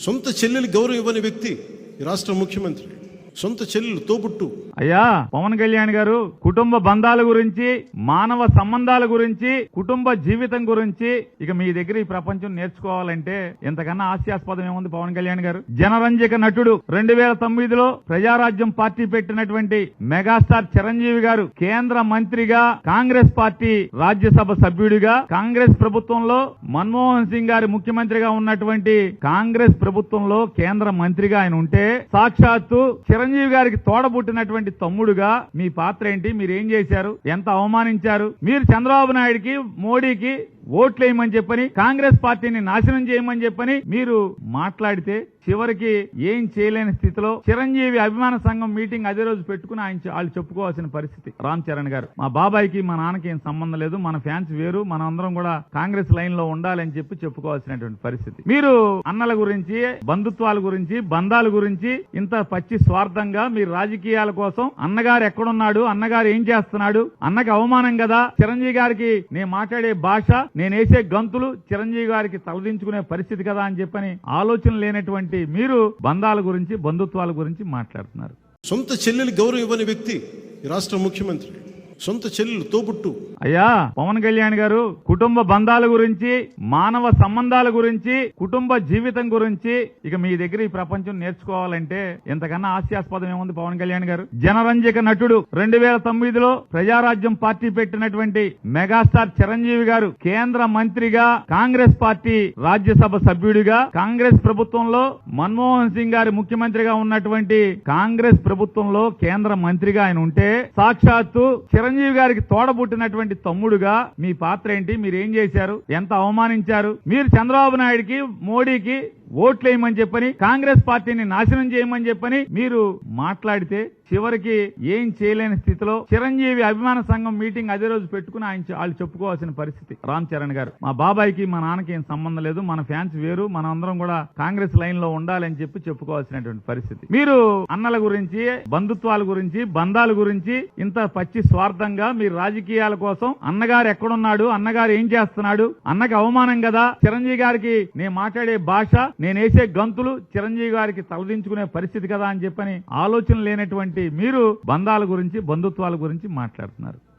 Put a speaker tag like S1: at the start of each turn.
S1: సొంత చెల్లెలు గౌరవం ఇవ్వని వ్యక్తి ఈ రాష్ట్ర ముఖ్యమంత్రి. సొంత చెల్లెలు తోబుట్టు.
S2: అయ్యా పవన్ కళ్యాణ్ గారు, కుటుంబ బంధాల గురించి, మానవ సంబంధాల గురించి, కుటుంబ జీవితం గురించి ఇక మీ దగ్గర ఈ ప్రపంచం నేర్చుకోవాలంటే ఎంతకన్నా హాస్యాస్పదం ఏముంది పవన్ కళ్యాణ్ గారు? జనరంజక నటుడు 2009లో ప్రజారాజ్యం పార్టీ పెట్టినటువంటి మెగాస్టార్ చిరంజీవి గారు కేంద్ర మంత్రిగా, కాంగ్రెస్ పార్టీ రాజ్యసభ సభ్యుడిగా, కాంగ్రెస్ ప్రభుత్వంలో మన్మోహన్ సింగ్ గారి ముఖ్యమంత్రిగా ఉన్నటువంటి కాంగ్రెస్ ప్రభుత్వంలో కేంద్ర మంత్రిగా ఆయన ఉంటే, సాక్షాత్తు చిరంజీవి గారికి తోడబుట్టినటువంటి తమ్ముడుగా మీ పాత్ర ఏంటి? మీరేం చేశారు? ఎంత అవమానించారు? మీరు చంద్రబాబు నాయుడికి, మోడీకి ఓట్లేయమని చెప్పని, కాంగ్రెస్ పార్టీని నాశనం చేయమని చెప్పని మీరు మాట్లాడితే చివరికి ఏం చేయలేని స్థితిలో చిరంజీవి అభిమాన సంఘం మీటింగ్ అదే రోజు పెట్టుకుని వాళ్ళు చెప్పుకోవాల్సిన పరిస్థితి. రామ్ చరణ్ గారు, మా బాబాయ్కి మా నాన్నకి ఏం సంబంధం లేదు, మన ఫ్యాన్స్ వేరు, మన అందరం కూడా కాంగ్రెస్ లైన్ లో ఉండాలని చెప్పి చెప్పుకోవాల్సినటువంటి పరిస్థితి. మీరు అన్నల గురించి, బంధుత్వాల గురించి, బంధాల గురించి ఇంత పచ్చి స్వార్థంగా మీరు రాజకీయాల కోసం అన్నగారు ఎక్కడున్నాడు, అన్నగారు ఏం చేస్తున్నాడు, అన్నకి అవమానం కదా, చిరంజీవి గారికి నేను మాట్లాడే భాష, నేను వేసే గంతులు చిరంజీవి గారికి తలదించుకునే పరిస్థితి కదా అని చెప్పని ఆలోచన లేనటువంటి మీరు బంధాల గురించి, బంధుత్వాల గురించి మాట్లాడుతున్నారు.
S1: సొంత చెల్లెలు గౌరవం ఇవ్వని వ్యక్తి ఈ రాష్ట్ర ముఖ్యమంత్రి. సొంత చెల్లెలు తోబుట్టు.
S2: అయ్యా పవన్ కళ్యాణ్ గారు, కుటుంబ బంధాల గురించి, మానవ సంబంధాల గురించి, కుటుంబ జీవితం గురించి ఇక మీ దగ్గర ఈ ప్రపంచం నేర్చుకోవాలంటే ఎంతకన్నా హాస్యాస్పదం ఏముంది పవన్ కళ్యాణ్ గారు? జనరంజక నటుడు 2009లో ప్రజారాజ్యం పార్టీ పెట్టినటువంటి మెగాస్టార్ చిరంజీవి గారు కేంద్ర మంత్రిగా, కాంగ్రెస్ పార్టీ రాజ్యసభ సభ్యుడిగా, కాంగ్రెస్ ప్రభుత్వంలో మన్మోహన్ సింగ్ గారి ముఖ్యమంత్రిగా ఉన్నటువంటి కాంగ్రెస్ ప్రభుత్వంలో కేంద్ర మంత్రిగా ఆయన ఉంటే, సాక్షాత్తు చిరంజీవి గారికి తోడబుట్టినటువంటి తమ్ముడుగా మీ పాత్ర ఏంటి? మీరేం చేశారు? ఎంత అవమానించారు? మీరు చంద్రబాబు నాయుడికి, మోడీకి ఓట్లేయమని చెప్పని, కాంగ్రెస్ పార్టీని నాశనం చేయమని చెప్పని మీరు మాట్లాడితే చివరికి ఏం చేయలేని స్థితిలో చిరంజీవి అభిమాన సంఘం మీటింగ్ అదే రోజు పెట్టుకుని వాళ్ళు చెప్పుకోవాల్సిన పరిస్థితి. రామ్ చరణ్ గారు, మా బాబాయ్కి మా నాన్నకి ఏం సంబంధం లేదు, మన ఫ్యాన్స్ వేరు, మన అందరం కూడా కాంగ్రెస్ లైన్ లో ఉండాలని చెప్పి చెప్పుకోవాల్సినటువంటి పరిస్థితి. మీరు అన్నల గురించి, బంధుత్వాల గురించి, బంధాల గురించి ఇంత పచ్చి స్వార్థంగా మీరు రాజకీయాల కోసం అన్నగారు ఎక్కడున్నాడు, అన్నగారు ఏం చేస్తున్నాడు, అన్నకి అవమానం కదా, చిరంజీవి గారికి నేను మాట్లాడే భాష, నేను వేసే గంతులు చిరంజీవి గారికి తలదించుకునే పరిస్థితి కదా అని చెప్పని ఆలోచన లేనటువంటి మీరు బంధాల గురించి, బంధుత్వాల గురించి మాట్లాడుతున్నారు.